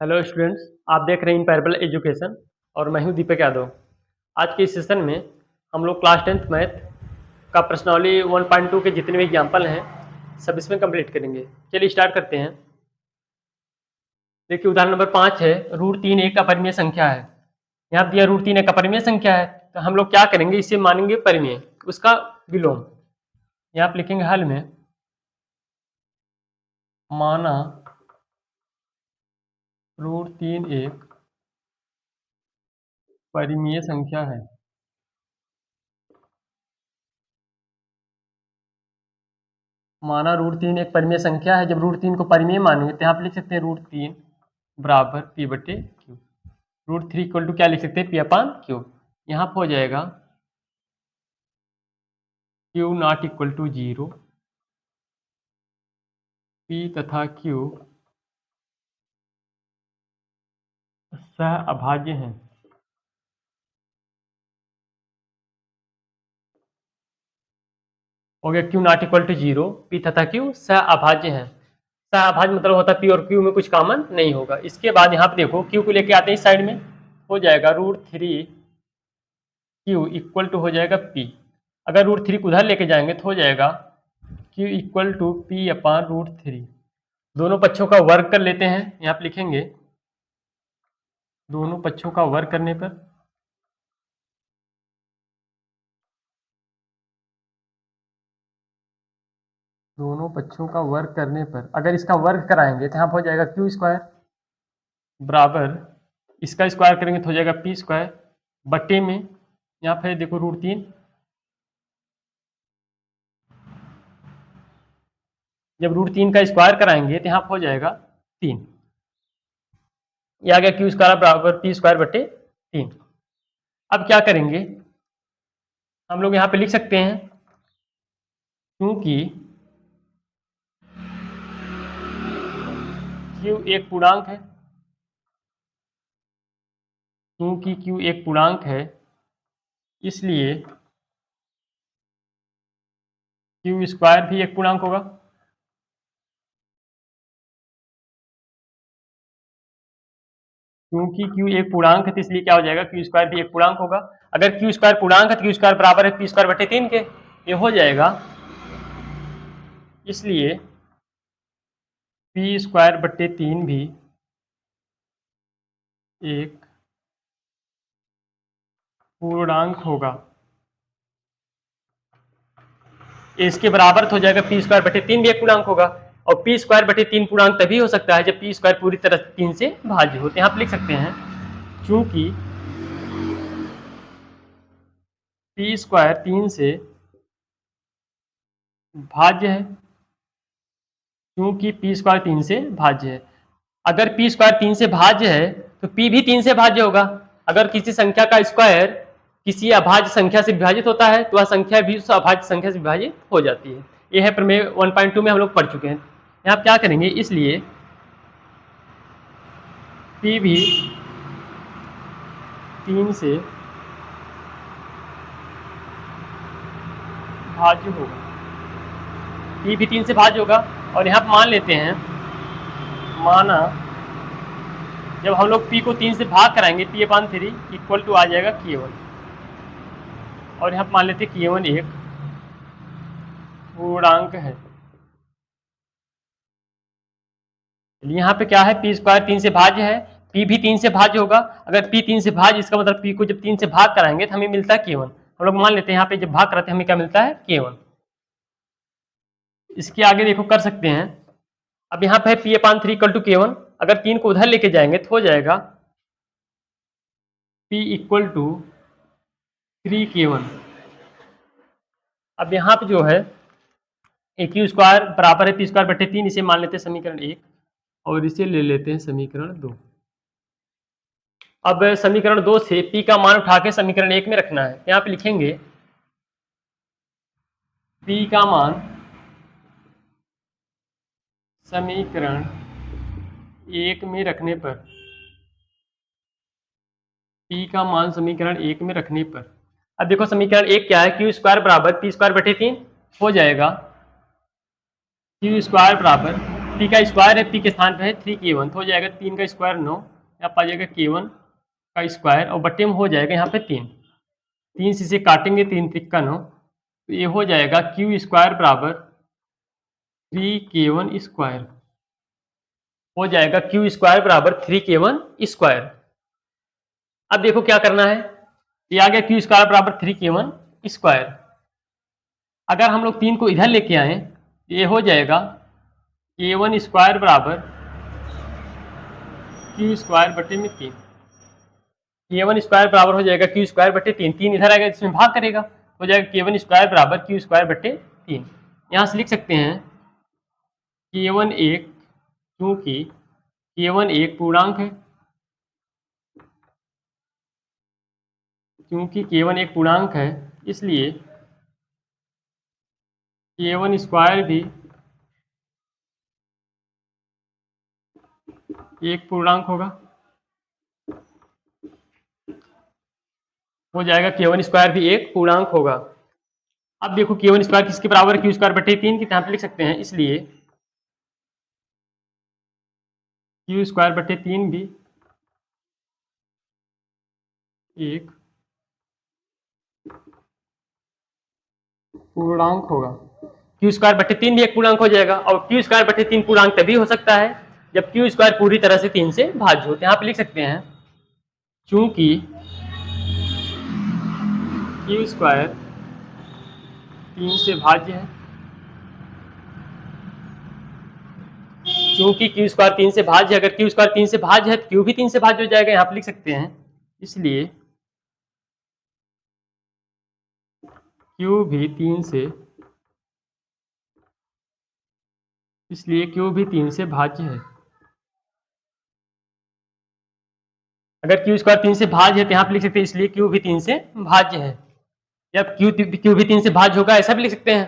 Hello students, आप देख रहे हैं इम्पेरेबल एजुकेशन और मैं हूं दीपक यादव। आज के इस सेशन में हम लोग क्लास 10th मैथ का प्रश्नावली 1.2 के जितने भी एग्जाम्पल हैं सब इसमें कंप्लीट करेंगे। चलिए स्टार्ट करते हैं। देखिए उदाहरण नंबर 5 है, √3 एक अपरिमेय संख्या है। यहाँ दिया √3 एक अपरिमेय संख्या है, तो हम लोग क्या करेंगे, इसे मानेंगे परिमेय, उसका विलोम। यहाँ आप लिखेंगे हल में माना √3 एक परिमेय संख्या है। माना √3 एक परिमेय संख्या है। जब √3 को परिमेय मानेंगे तो यहाँ पे लिख सकते हैं √3 बराबर पी बटे क्यू। √3 इक्वल टू क्या लिख सकते हैं, पी अपान क्यू। यहाँ पर हो जाएगा Q not equal to 0, P तथा क्यू सह अभाज्य हैं। हो गया Q not equal to 0, P तथा क्यू सह अभाज्य हैं। सह अभाज्य मतलब होता है पी और क्यू में कुछ कॉमन नहीं होगा। इसके बाद यहाँ पे देखो क्यू को लेके आते हैं इस साइड में, हो जाएगा √3 क्यू इक्वल टू हो जाएगा पी। अगर √3 को उधर लेके जाएंगे तो हो जाएगा q equal to p upon √3। दोनों पक्षों का वर्ग कर लेते हैं। यहाँ पे लिखेंगे दोनों पक्षों का वर्ग करने पर अगर इसका वर्ग कराएंगे तो यहाँ पर हो जाएगा क्यू स्क्वायर बराबर, इसका स्क्वायर करेंगे तो हो जाएगा पी स्क्वायर बटे में, यहाँ पे देखो √3, जब √3 का स्क्वायर कराएंगे तो यहाँ पर हो जाएगा 3। ये आ गया क्यू स्क्वायर बराबर पी स्क्वायर बटे 3। अब क्या करेंगे, हम लोग यहाँ पे लिख सकते हैं क्योंकि क्यू एक पूर्णांक है, इसलिए क्यू स्क्वायर भी एक पूर्णांक होगा। क्योंकि क्यू एक पूर्णांक है तो इसलिए क्या हो जाएगा, क्यू स्क्वायर भी एक पूर्णांक होगा। अगर क्यू स्क्वायर पूर्णांक है तो क्यू स्क्वायर बराबर है पी स्क्वायर बटे 3 के, ये हो जाएगा। इसलिए पी स्क्वायर बटे 3 भी एक पूर्णांक होगा। इसके बराबर तो हो जाएगा पी स्क्वायर बटे 3 भी एक पूर्णांक होगा, और पी स्क्वायर बटे 3 पूर्णांक तभी हो सकता है जब पी स्क्वायर पूरी तरह से 3 से भाज्य हो। तो यहाँ पे लिख सकते हैं चूंकि पी स्क्वायर 3 से भाज्य है, अगर पी स्क्वायर 3 से भाज्य है तो पी भी 3 से भाज्य होगा। अगर किसी संख्या का स्क्वायर किसी अभाज्य संख्या से विभाजित होता है तो वह संख्या भी उस अभाज्य संख्या से विभाजित हो जाती है। यह है प्रमेय 1.2 में हम लोग पढ़ चुके हैं। यहाँ क्या करेंगे, इसलिए पी भी 3 से भाज्य होगा, और यहाँ मान लेते हैं, माना जब हम लोग p को 3 से भाग कराएंगे p अपान 3 इक्वल टू आ जाएगा k1, और यहाँ मान लेते हैं k1 एक पूर्णांक है। यहाँ पे क्या है, पी स्क्वायर 3 से भाज्य है, p भी 3 से भाज्य होगा। अगर p 3 से भाज्य, इसका मतलब p को जब 3 से भाग कराएंगे तो हमें मिलता है k1। हम लोग मान लेते हैं यहाँ पे जब भाग कराते हैं हमें क्या मिलता है, k1। इसके आगे देखो कर सकते हैं। अब यहाँ पे p upon 3 equal to k1, अगर 3 को उधर लेके जाएंगे तो हो जाएगा p इक्वल टू 3k1। अब यहाँ पे जो है क्यू स्क्वायर बराबर है पी स्क्वायर बटे 3, इसे मान लेते हैं समीकरण 1 और इसे ले लेते हैं समीकरण 2। अब समीकरण 2 से p का मान उठा के समीकरण 1 में रखना है। यहाँ पे लिखेंगे p का मान समीकरण 1 में रखने पर, अब देखो समीकरण 1 क्या है, क्यू स्क्वायर बराबर पी स्क्वायर बटे 3 हो जाएगा। क्यू स्क्वायर बराबर पी का स्क्वायर है, पी के स्थान पे है 3k1, तो हो जाएगा 3 का स्क्वायर 9, यहाँ पर आ जाएगा k1 का स्क्वायर और बट्टे में हो जाएगा यहाँ पे 3 से इसे काटेंगे, 3 त्रिक 9, तो ये हो जाएगा क्यू स्क्वायर बराबर 3k1 स्क्वायर, हो जाएगा क्यू स्क्वायर बराबर 3k1 स्क्वायर। अब देखो क्या करना है, ये आ गया क्यू स्क्वायर बराबर 3k1 स्क्वायर। अगर हम लोग 3 को इधर लेके आए, ये हो जाएगा k1 स्क्वायर बराबर क्यू स्क्वायर बटे में 3, k1 स्क्वायर बराबर हो जाएगा क्यू स्क्वायर बटे 3, 3 इधर आएगा इसमें भाग करेगा, हो जाएगा k1 स्क्वायर बराबर क्यू स्क्वायर बटे 3। यहाँ से लिख सकते हैं k1 एक, क्योंकि k1 एक पूर्णांक है, क्योंकि k1 एक पूर्णांक है इसलिए k1 स्क्वायर भी एक पूर्णांक होगा, हो जाएगा k1 स्क्वायर भी एक पूर्णांक होगा। अब देखो k1 स्क्वायर किसके बराबर है, क्यू स्क्वायर बटे 3 की तरह लिख सकते हैं, इसलिए क्यू स्क्वायर बटे 3 भी एक पूर्णांक होगा। क्यू स्क्वायर बटे 3 भी एक पूर्णांक हो जाएगा, और क्यू स्क्वायर बटे 3 पूर्णांक तभी हो सकता है जब क्यू स्क्वायर पूरी तरह से 3 से भाज्य हो। यहाँ पे लिख सकते हैं चूंकि क्यू स्क्वायर 3 से भाज्य है, चूंकि क्यू स्क्वायर 3 से भाज्य है, अगर क्यू स्क्वायर 3 से भाज्य है तो क्यू भी 3 से भाज्य हो जाएगा, यहाँ पे लिख सकते हैं, इसलिए क्यू भी 3 से, इसलिए क्यू भी 3 से भाज्य है। अगर क्यू स्क्वायर 3 से भाज्य है तो यहाँ पे लिख सकते हैं इसलिए क्यू भी 3 से भाज्य है, जब क्यू भी 3 से भाज्य होगा ऐसा भी लिख सकते हैं।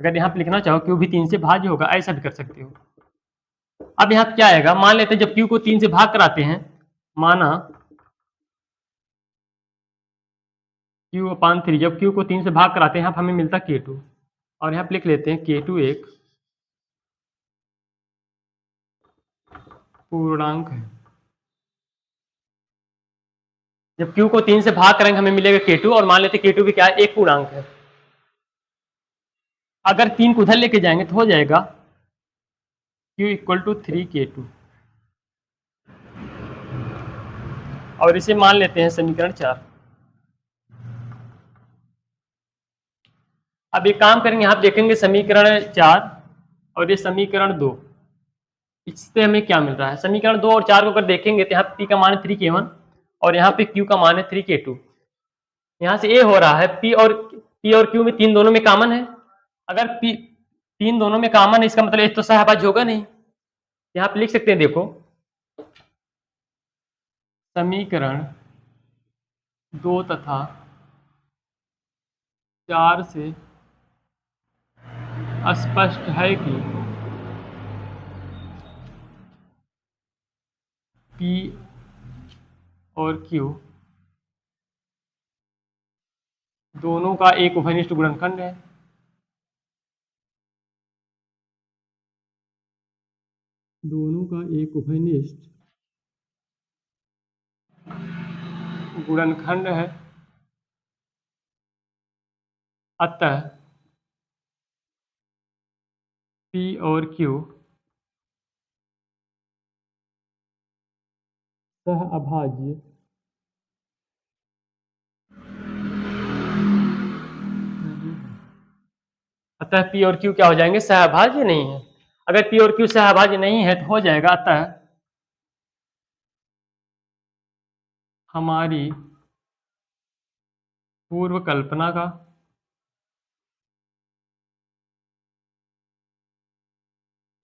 अगर यहाँ पे लिखना चाहो क्यू भी 3 से भाज्य होगा ऐसा भी कर सकते हो। अब यहाँ पे क्या आएगा, मान लेते हैं जब क्यू को 3 से भाग कराते हैं, माना क्यू अपान 3, जब क्यू को 3 से भाग कराते हैं यहाँ पे हमें मिलता k2, और यहाँ पे लिख लेते हैं k2 एक पूर्णांक है। जब क्यू को 3 से भाग करेंगे हमें मिलेगा k2, और मान लेते k2 भी क्या है, एक पूर्णांक है। अगर 3 को उधर लेके जाएंगे तो हो जाएगा q इक्वल टू 3k2, और इसे मान लेते हैं समीकरण 4। अब एक काम करेंगे, आप देखेंगे समीकरण 4 और ये समीकरण 2, इससे हमें क्या मिल रहा है। समीकरण 2 और 4 को अगर देखेंगे तो यहाँ पे p का मान है 3k1 और यहाँ पे q का मान है 3k2। यहाँ से ये हो रहा है p और q में 3 दोनों में कॉमन है। अगर p 3 दोनों में कॉमन है इसका मतलब एक तो सहभाज्य होगा नहीं। यहाँ पे लिख सकते हैं, देखो समीकरण 2 तथा 4 से स्पष्ट है कि P और Q दोनों का एक उभयनिष्ठ गुणनखंड है। दोनों का एक उभयनिष्ठ गुणनखंड है, अतः P और Q सह अभाज्य अतः P और Q क्या हो जाएंगे, सहअभाज्य नहीं है। अगर P और Q सहअभाज्य नहीं है तो हो जाएगा अतः हमारी पूर्व कल्पना का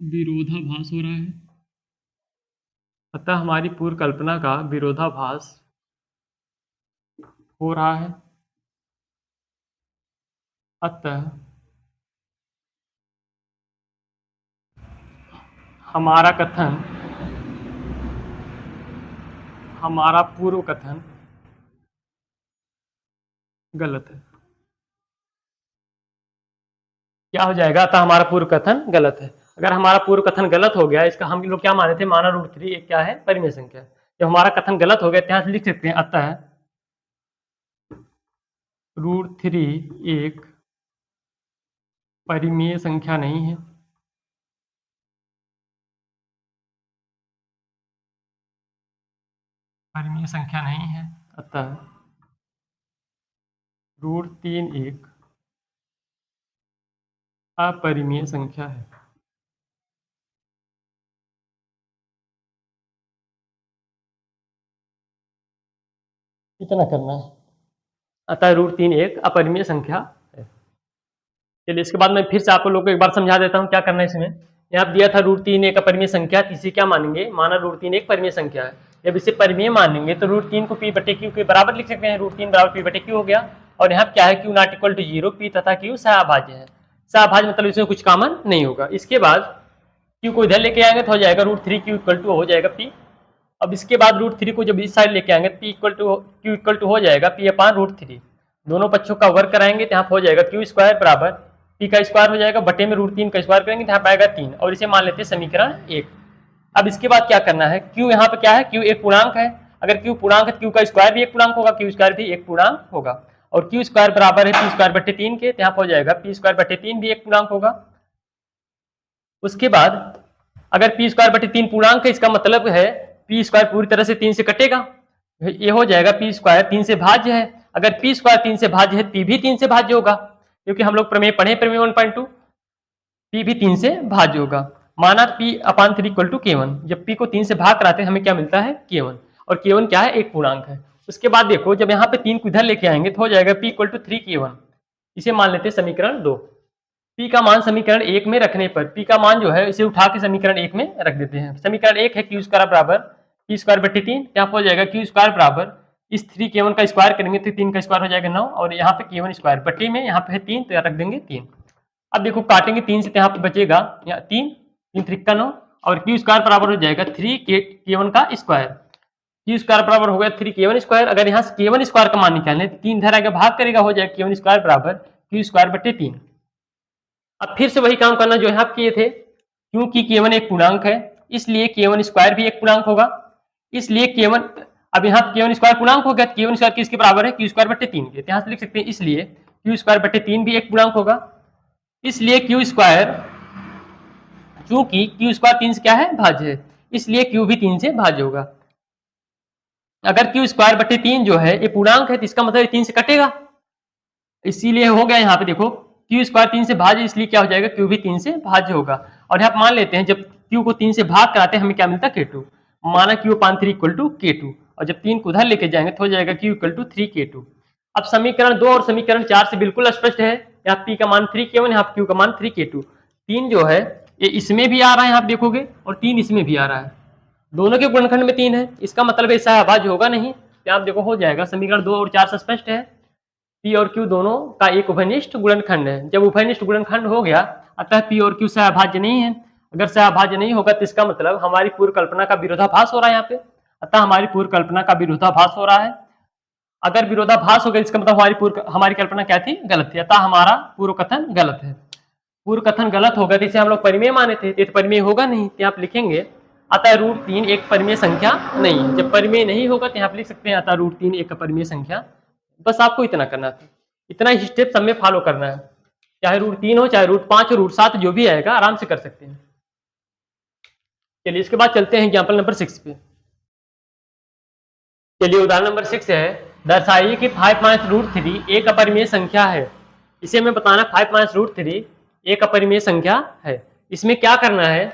विरोधाभास हो रहा है। अतः हमारी पूर्व कल्पना का विरोधाभास हो रहा है, अतः हमारा कथन, हमारा पूर्व कथन गलत है। क्या हो जाएगा, अतः हमारा पूर्व कथन गलत है। अगर हमारा पूर्व कथन गलत हो गया, इसका हम लोग क्या माने थे, माना √3 एक क्या है, परिमेय संख्या। जब हमारा कथन गलत हो गया तो यहाँ से लिख सकते हैं, अतः √3 एक परिमेय संख्या नहीं है। परिमेय संख्या नहीं है, अतः √3 एक अपरिमेय संख्या है। इतना करना है, अतः √3 एक अपरिमेय संख्या है। चलिए इसके बाद मैं फिर से आप लोगों को एक बार समझा देता हूँ क्या करना है इसमें। यहाँ दिया था √3 एक अपरिमेय संख्या, इसे क्या मानेंगे, माना √3 एक परिमेय संख्या है। जब इसे परिमेय मानेंगे तो √3 को p/q के बराबर लिख सकते हैं, √3 बराबर p/q हो गया। और यहाँ क्या है, q not equal to 0, p तथा q सहअभाज्य है। सहअभाज्य मतलब इसमें कुछ कॉमन नहीं होगा। इसके बाद q को इधर लेके आएंगे तो हो जाएगा √3q इक्वल टू हो जाएगा p। अब इसके बाद √3 को जब इस साइड लेके आएंगे p equal to q equal to हो जाएगा p/√3। दोनों पक्षों का वर्ग कराएंगे तो यहाँ हो जाएगा q स्क्वायर बराबर p का स्क्वायर हो जाएगा बटे में √3 का स्क्वायर करेंगे तो यहाँ पाएगा 3, और इसे मान लेते हैं समीकरण 1। अब इसके बाद क्या करना है, q यहाँ पे क्या है, q एक पूर्णांक है। अगर q पूर्णांक है, q का स्क्वायर भी एक पूर्णांक होगा, q स्क्वायर भी एक पूर्णांक होगा। और q स्क्वायर बराबर है p स्क्वायर बटे 3 के, तो यहाँ हो जाएगा p स्क्वायर बटे 3 भी एक पूर्णांक होगा। उसके बाद अगर p स्क्वायर बटे 3 पूर्णांक है, इसका मतलब है p स्क्वायर पूरी तरह से 3 से कटेगा, ये हो जाएगा p स्क्वायर 3 से भाज्य है। अगर p स्क्वायर 3 से भाज्य है, p भी 3 से भाज्य होगा, क्योंकि हम लोग प्रमेय पढ़े, प्रमेय 1.2, p भी 3 से भाज्य होगा। माना p/3 इक्वल टू k1, जब p को 3 से भाग कराते हैं हमें क्या मिलता है, k1, और k1 क्या है, एक पूर्णांक है। उसके बाद देखो जब यहाँ पे 3 को इधर लेके आएंगे तो हो जाएगा p इक्वल टू 3k1। इसे मान लेते हैं समीकरण 2। p का मान समीकरण 1 में रखने पर, p का मान जो है इसे उठा के समीकरण 1 में रख देते हैं। समीकरण 1 है q स्क्वायर बराबर p स्क्वायर बटे 3, यहाँ हो जाएगा q स्क्वायर बराबर इस 3k1 का स्क्वायर करेंगे तो 3 का स्क्वायर हो जाएगा 9, और यहाँ पे k1 स्क्वायर बटे में यहाँ पे है 3 तो यहाँ रख देंगे 3। अब देखो काटेंगे 3 से तो यहाँ पे बचेगा 3, 3 त्रिका 9, और q स्क्वायर बराबर हो जाएगा 3k1 का स्क्वायर। q स्क्वायर बराबर हो गया 3k1 स्क्वायर। अगर यहाँ से k1 स्क्वायर का मान निकालने 3 इधर आगे भाग करेगा, हो जाएगा k1 स्क्वायर बराबर q स्क्वायर बटे 3। अब फिर से वही काम करना जो यहाँ किए थे, क्योंकि k1 एक पूर्णांक है इसलिए k1 स्क्वायर भी एक पूर्णांक होगा, इसलिए k1, अब यहाँ k1 स्क्वायर पूर्णांक हो गया, k1 स्क्वायर किसके बराबर है, q स्क्वायर बटे 3 के, यहाँ से लिख सकते हैं इसलिए q स्क्वायर बटे 3 भी एक पूर्णांक होगा। इसलिए q स्क्वायर, चूंकि q स्क्वायर 3 से क्या है, भाज्य है, इसलिए q भी 3 से भाज्य होगा। अगर q स्क्वायर बटे 3 जो है ये पूर्णांक है तो इसका मतलब 3 से कटेगा, इसीलिए हो गया यहाँ पे देखो q स्क्वायर 3 से भाज्य, इसलिए क्या हो जाएगा, q भी 3 से भाज्य होगा। और यहाँ मान लेते हैं जब q को 3 से भाग कराते हैं हमें क्या मिलता है, k2, माना q/3 इक्वल टू k2, और जब 3 को उधर लेके जाएंगे तो हो जाएगा q इक्वल टू 3k2। अब समीकरण 2 और समीकरण 4 से बिल्कुल स्पष्ट है, यहाँ p का मान 3k1, यहाँ q का मान 3k2। 3 जो है ये इसमें भी आ रहा है, यहाँ देखोगे, और 3 इसमें भी आ रहा है, दोनों के गुणनखंड में 3 है, इसका मतलब ऐसा अभाज्य होगा नहीं। आप देखो हो जाएगा, समीकरण 2 और 4 से स्पष्ट है, p और q दोनों का एक उभयनिष्ठ गुणनखंड है। जब उभयनिष्ठ गुणनखंड हो गया अतः p और q सहअभाज्य नहीं है। अगर सहअभाज्य नहीं होगा तो इसका मतलब हमारी पूर्व कल्पना का विरोधाभास हो रहा है यहाँ पे, अतः हमारी पूर्व कल्पना का विरोधाभास हो रहा है। अगर विरोधाभास हो गया इसका मतलब हमारी कल्पना क्या थी, गलत थी, अतः हमारा पूर्व कथन गलत है। पूर्व कथन गलत होगा तो इसे हम लोग परिमेय माने थे, तो परिमेय होगा नहीं, तो आप लिखेंगे अतः √3 एक परिमेय संख्या नहीं है। जब परिमेय नहीं होगा तो आप लिख सकते हैं अतः √3 एक अपरिमेय संख्या। बस आपको इतना करना था, इतना ही स्टेप सब में फॉलो करना है, चाहे √3 हो, चाहे √5 हो, √7 जो भी आएगा आराम से कर सकते हैं। चलिए इसके बाद चलते हैं एग्जाम्पल नंबर 6 पे। चलिए उदाहरण नंबर 6 है, दर्शाइए कि 5 - √3 एक अपरिमेय संख्या है। इसे हमें बताना 5 - √3 एक अपरिमेय संख्या है। इसमें क्या करना है,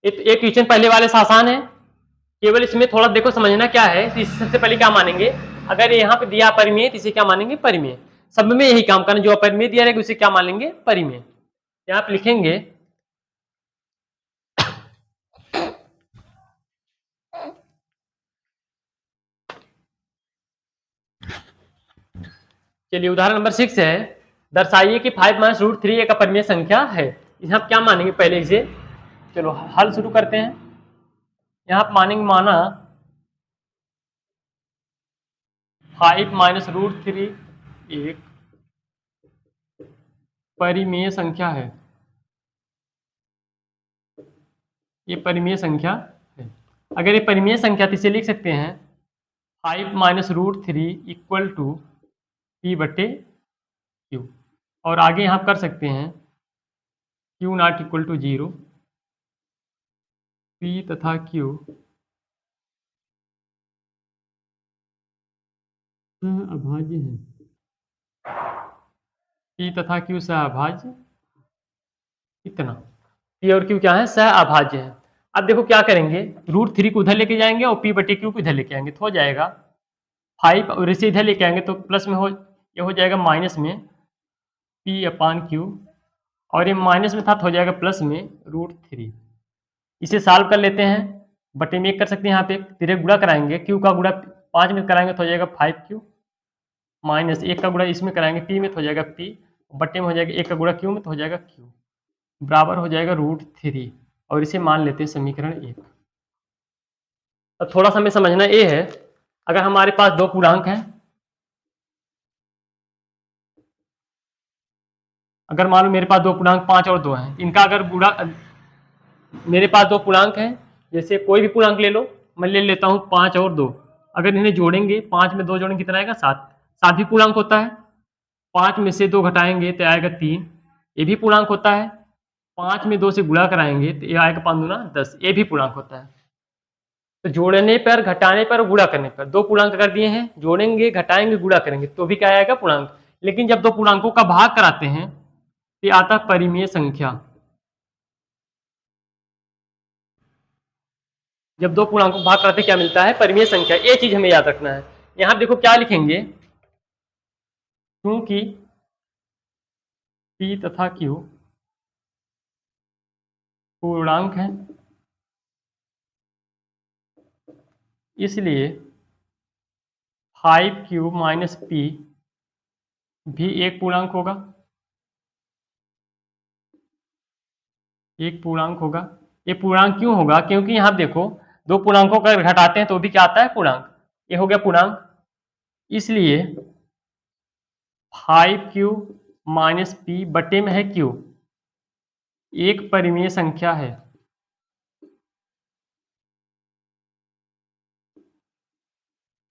एक क्वेश्चन पहले वाले से आसान है, केवल इसमें थोड़ा देखो समझना क्या है। सबसे पहले क्या मानेंगे, अगर यहाँ पे दिया अपरिमेय तो इसे क्या मानेंगे, परिमेय। सब में यही काम करना, जो अपरिमेय दिया रहेगा उसे क्या मान लेंगे, परिमेय। यहाँ आप लिखेंगे चलिए उदाहरण नंबर 6 है, दर्शाइए कि 5 - √3 एक अपरिमेय संख्या है। यहाँ आप क्या मानेंगे, पहले इसे चलो हल शुरू करते हैं। यहाँ आप मानेंगे, माना 5 - √3 एक परिमेय संख्या है। ये परिमेय संख्या है। अगर ये परिमेय संख्या तो इसे लिख सकते हैं 5 minus root 3 equal to p बटे क्यू, और आगे यहाँ कर सकते हैं q not equal to 0, P तथा क्यू अभाज्य है, पी तथा क्यू सहअभाज्य, इतना पी और क्यू क्या है, सहअभाज्य है। अब देखो क्या करेंगे, रूट 3 को उधर लेके जाएंगे और पी बटे क्यू को इधर लेके आएंगे तो हो जाएगा 5, और इसे इधर लेके आएंगे तो प्लस में ये हो जाएगा माइनस में पी अपान क्यू, और ये माइनस में था तो हो जाएगा प्लस में रूट 3। इसे सॉल्व कर लेते हैं, बटे में एक कर सकते हैं, यहाँ पे तिरे गुणा कराएंगे, क्यू का गुणा 5 में कराएंगे तो हो जाएगा 5 क्यू, माइनस एक का गुणा इसमें कराएंगे पी में तो हो जाएगा पी, बटे में हो जाएगा एक का गुणा क्यू में तो हो जाएगा क्यू, बराबर हो जाएगा रूट 3, और इसे मान लेते हैं समीकरण 1। अब थोड़ा सा हमें समझना ये है, अगर हमारे पास दो पूर्णांक हैं, अगर मान लो मेरे पास दो पूर्णांक 5 और 2 हैं, इनका अगर गुणा, मेरे पास दो पूर्णांक हैं, जैसे कोई भी पूर्णांक ले लो, मैं ले लेता हूँ 5 और 2, अगर इन्हें जोड़ेंगे 5 में 2 जोड़ेंगे कितना आएगा 7, 7 भी पूर्णांक होता है, 5 में से 2 घटाएंगे तो आएगा 3, ये भी पूर्णांक होता है, 5 में 2 से गुणा कराएंगे तो ये आएगा 5 दूना 10, ये भी पूर्णांक होता है। तो जोड़ने पर, घटाने पर, गुणा करने पर, दो पूर्णांक कर दिए हैं, जोड़ेंगे घटाएंगे गुणा करेंगे तो भी क्या आएगा पूर्णांक। लेकिन जब दो पूर्णांकों का भाग कराते हैं तो ये आता है परिमेय संख्या। जब दो पूर्णांकों को भाग कराते क्या मिलता है, परिमेय संख्या। ये चीज हमें याद रखना है। यहां देखो क्या लिखेंगे, क्योंकि पी तथा क्यू पूर्णांक है, इसलिए 5 माइनस पी भी एक पूर्णांक होगा, एक पूर्णांक होगा। ये पूर्णांक क्यों होगा, क्योंकि यहां देखो दो पूर्णांकों का घटाते हैं तो भी क्या आता है पूर्णांक, ये हो गया पूर्णांक, इसलिए 5 माइनस पी बटे में है क्यू, एक परिमेय संख्या है।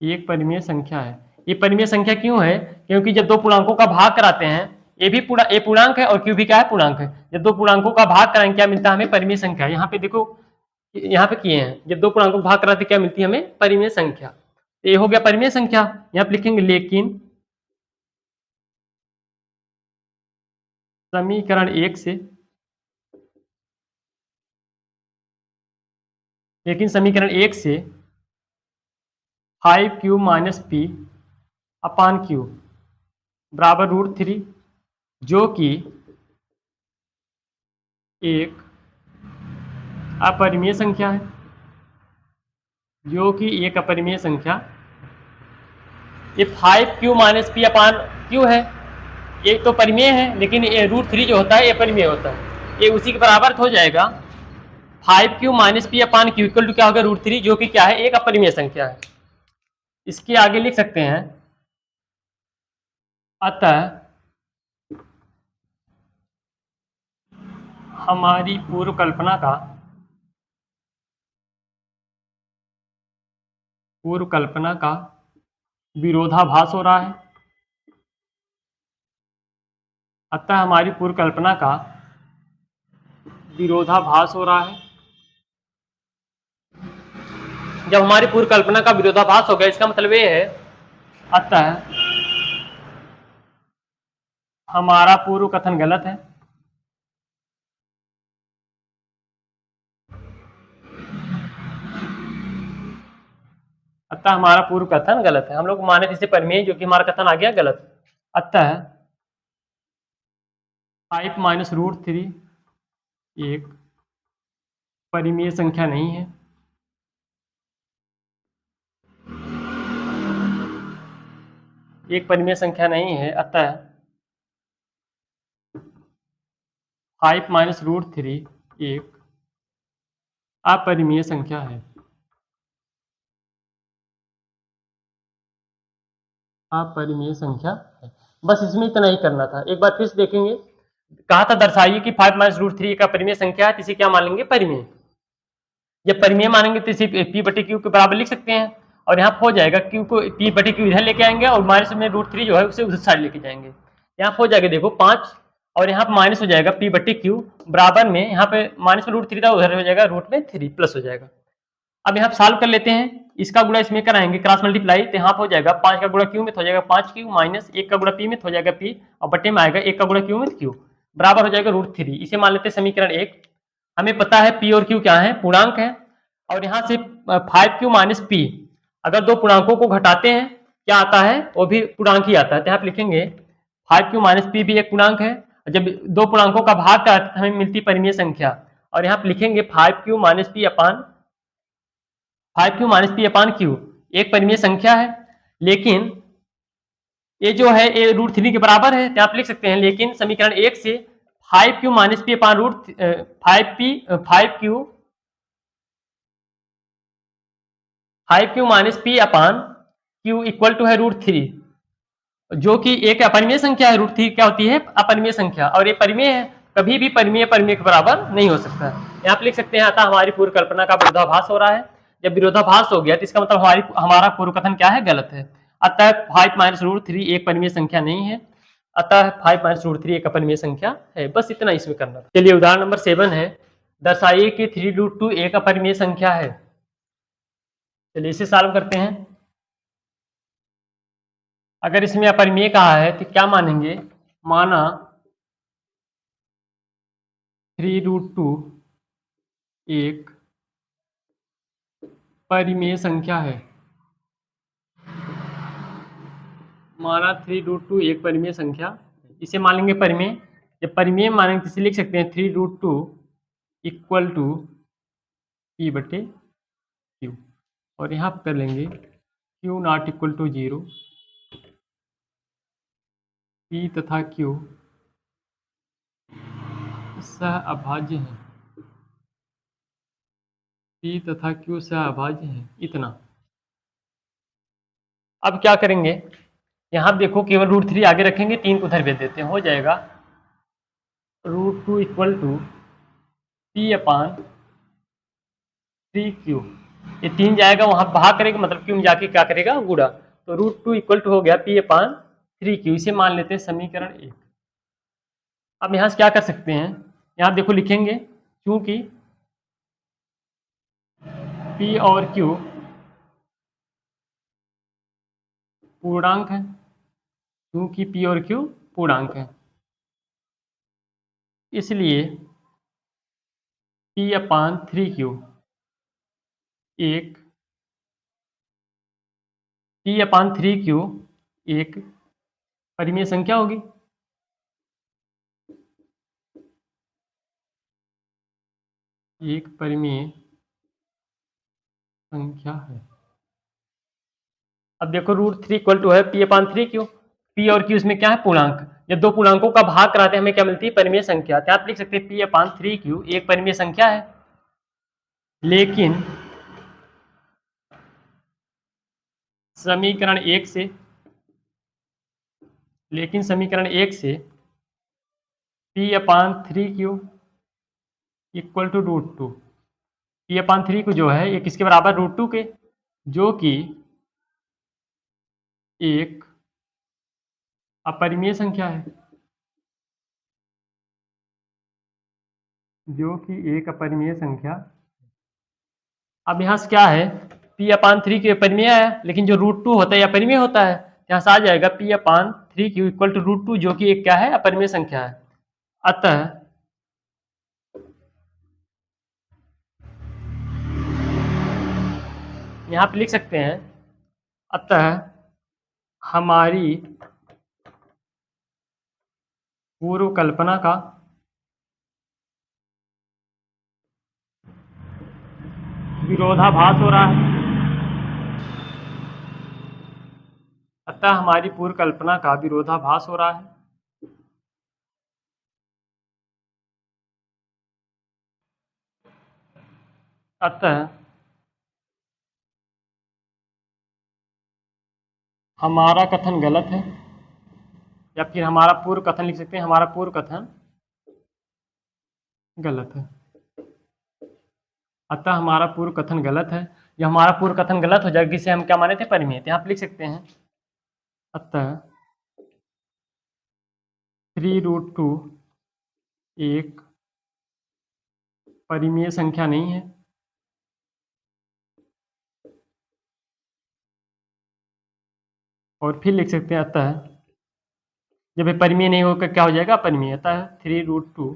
एक परिमेय संख्या है। ये परिमेय संख्या क्यों है, क्योंकि जब दो पूर्णांकों का भाग कराते हैं, ये पूर्णांक है और क्यू भी क्या है पूर्णांक है, जब दो पूर्णांकों का भाग कराएंगे क्या मिलता है हमें, परिमेय संख्या। यहाँ पे देखो, यहाँ पे किए हैं, जब दो पूर्णांकों का भाग कराते क्या मिलती है हमें, परिमेय संख्या। ये हो गया परिमेय संख्या। यहाँ पे लिखेंगे लेकिन समीकरण 1 से, लेकिन समीकरण 1 से 5 माइनस पी अपान क्यू बराबर रूट 3, जो कि एक अपरिमेय संख्या है, जो कि एक अपरिमेय संख्या। ये 5 माइनस पी अपान क्यू है, ये तो परिमेय है, लेकिन ये रूट 3 जो होता है ये परिमेय होता है, ये उसी के बराबर हो जाएगा। 5 minus p upon q equal to क्या होगा, रूट 3, जो कि क्या है, एक अपरिमेय संख्या है। इसके आगे लिख सकते हैं, अतः हमारी पूर्व कल्पना का विरोधाभास हो रहा है। अतः हमारी पूर्व कल्पना का विरोधाभास हो रहा है। जब हमारी पूर्व कल्पना का विरोधाभास हो गया, इसका मतलब ये है अतः हमारा पूर्व कथन गलत है। अतः हमारा पूर्व कथन गलत है। हम लोग माने थे इसे परिमेय, जो कि हमारा कथन आ गया गलत। अतः 5 माइनस रूट 3 एक परिमेय संख्या नहीं है। एक परिमेय संख्या नहीं है। अतः 5 माइनस रूट 3 एक अपरिमेय संख्या है। अपरिमेय संख्या है। बस इसमें इतना ही करना था। एक बार फिर से देखेंगे, कहा था दर्शाइए कि 5 माइनस रूट 3 एक अपरिमेय संख्या है, तो इसे क्या मान लेंगे, परिमेय। जब परिमेय मानेंगे तो इसे पी बटे क्यू के बराबर लिख सकते हैं, और यहाँ हो जाएगा क्यू को पी बटे क्यू इधर लेके आएंगे और माइनस में √3 जो है उसे उधर साइड लेके जाएंगे। यहाँ हो जाएगा देखो 5 और यहाँ पर माइनस हो जाएगा पी बटे क्यू बराबर में, यहाँ पे माइनस में √3 था उधर हो जाएगा √3 प्लस हो जाएगा। अब यहाँ सॉल्व कर लेते हैं, इसका गुणा इसमें कराएंगे क्रॉस मल्टीप्लाई, तो यहाँ हो जाएगा 5 का गुणा क्यू में हो जाएगा 5 क्यू माइनस 1 का गुणा पी में हो जाएगा पी और बटे में आएगा 1 का गुणा क्यू में क्यू बराबर हो जाएगा √3। इसे मान लेते हैं समीकरण 1। हमें पता है पी और क्यू क्या है, पूर्णांक है, और यहाँ से 5q माइनस पी, अगर दो पूर्णांकों को घटाते हैं क्या आता है, वो भी पूर्णांक ही आता है। तो यहाँ पे लिखेंगे 5q माइनस पी भी एक पूर्णांक है, जब दो पूर्णांकों का भाग करते हैं हमें मिलती परिमेय संख्या, और यहाँ पे लिखेंगे 5q माइनस पी अपान 5q minus p upon Q एक परिमेय संख्या है, लेकिन ये जो है ये √3 के बराबर है, तो आप लिख सकते हैं लेकिन समीकरण 1 से 5q minus p upon five q minus p upon q equal to है √3, जो कि एक अपरिमेय संख्या है। √3 क्या होती है, अपरिमेय संख्या, और ये परिमेय है, कभी भी परिमेय परिमेय के बराबर नहीं हो सकता। यहाँ आप लिख सकते हैं अतः हमारी पूर्व कल्पना का विरोधाभास हो रहा है। जब विरोधाभास हो गया तो इसका मतलब हमारा पूर्व कथन क्या है, गलत है। अतः 5 माइनस √3 एक परिमेय संख्या नहीं है, अतः 5 माइनस √3 एक अपरिमेय संख्या है। बस इतना इसमें करना। चलिए उदाहरण नंबर 7 है, दर्शाइए कि 3√2 एक अपरिमेय संख्या है। चलिए इसे सॉल्व करते हैं। अगर इसमें अपरिमेय कहा है तो क्या मानेंगे, माना 3√2 एक परिमेय संख्या है, माना 3√2 एक परिमेय संख्या, इसे मान लेंगे परिमेय। जब परिमेय मानेंगे तो इसे लिख सकते हैं 3√2 इक्वल टू पी बटे क्यू, और यहाँ कर लेंगे q not equal to 0, P तथा क्यू सह अभाज्य है, पी तथा क्यू सह अभाज्य है, इतना। अब क्या करेंगे, यहाँ देखो केवल √3 आगे रखेंगे, 3 को उधर भेज देते हैं, हो जाएगा √2 equal to p upon 3q, ये 3 जाएगा वहाँ भाग करेगा, मतलब क्यू में जाके क्या करेगा, गुणा, तो √2 इक्वल टू हो गया पी अपान 3q। इसे मान लेते हैं समीकरण 1। अब यहाँ से क्या कर सकते हैं, यहाँ देखो लिखेंगे क्योंकि p और q पूर्णांक है, क्योंकि p और q पूर्णांक है, इसलिए p अपान 3q एक p अपान 3q एक परिमेय संख्या होगी। एक परिमेय संख्या है। अब देखो √3 इक्वल टू है p अपान 3q, p और q इसमें क्या है, पूर्णांक। जब दो पूर्णांकों का भाग कराते हैं हमें क्या मिलती है, परिमेय संख्या। तो आप लिख सकते हैं p अपान 3q एक परिमेय संख्या है, लेकिन समीकरण 1 से p upon 3q equal to √2, p upon 3q जो है ये किसके बराबर, √2 के, जो कि एक अपरिमेय संख्या है, जो कि एक अपरिमेय संख्या। अब यहाँ से क्या है, p अपान 3q परिमेय है, लेकिन जो √2 होता है अपरिमेय होता है, यहाँ से आ जाएगा p upon 3q equal to √2, जो कि एक क्या है, अपरिमेय संख्या है। अतः यहाँ पे लिख सकते हैं, अतः हमारी पूर्व कल्पना का विरोधाभास हो रहा है। अतः हमारी पूर्व कल्पना का विरोधाभास हो रहा है। अतः हमारा कथन गलत है, या फिर हमारा पूर्व कथन लिख सकते हैं, हमारा पूर्व कथन गलत है। अतः हमारा पूर्व कथन गलत है। जब हमारा पूर्व कथन गलत हो जाएगा, जिसे हम क्या माने थे, परिमेय, तो यहाँ पे लिख सकते हैं अतः 3√2 एक परिमेय संख्या नहीं है। और फिर लिख सकते हैं अतः जब ये परिमेय नहीं होकर क्या हो जाएगा, अपरिमेय। अतः 3√2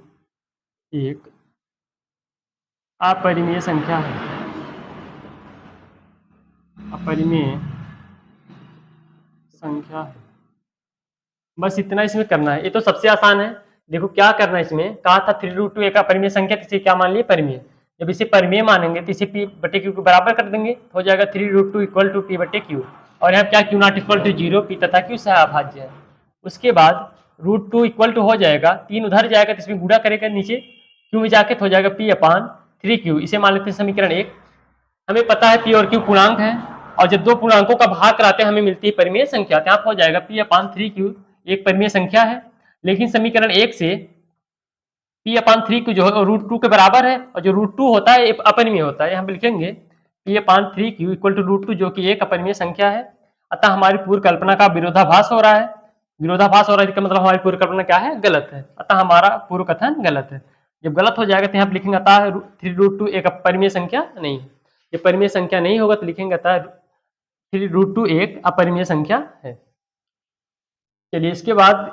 एक अपरिमेय संख्या है, अपरिमेय संख्या है। बस इतना इसमें करना है, ये तो सबसे आसान है। देखो क्या करना है, इसमें कहा था 3√2 एक अपरिमेय संख्या, तो इसे क्या मान लिए, परिमेय। जब इसे परिमेय मानेंगे तो इसे पी बटे क्यू को बराबर कर देंगे, तो हो जाएगा 3√2 इक्वल टू पी बटे क्यू। और यहाँ क्या q not equal to 0, P तथा क्यू सहअभाज्य है। उसके बाद √2 इक्वल टू हो जाएगा, 3 उधर जाएगा तो इसमें गुणा करेगा नीचे क्यू में जाके, तो हो जाएगा पी अपान 3q। इसे मान लेते हैं समीकरण 1। हमें पता है पी और क्यू पूर्णांक है, और जब दो पूर्णांकों का भाग कराते हैं हमें मिलती है परिमेय संख्या। तो यहाँ हो जाएगा पी अपान 3q एक परिमेय संख्या है। लेकिन समीकरण 1 से पी अपान 3q जो है √2 के बराबर है, और जो √2 होता है अपरिमेय होता है। यहाँ पे लिखेंगे P upon 3q equal to √2 जो कि एक अपरिमेय संख्या है। अतः हमारी पूर्व कल्पना का विरोधाभास हो रहा है। विरोधाभास हो रहा है इसका मतलब हमारी पूर्व कल्पना क्या है, गलत है। अतः हमारा पूर्व कथन गलत है। जब गलत हो जाएगा तो यहाँ पे लिखेंगे अतः 3√2 एक अपरिमेय संख्या नहीं है। जब परिमेय संख्या नहीं होगा तो लिखेंगे अतः 3√2 एक अपरिमेय संख्या है। चलिए इसके बाद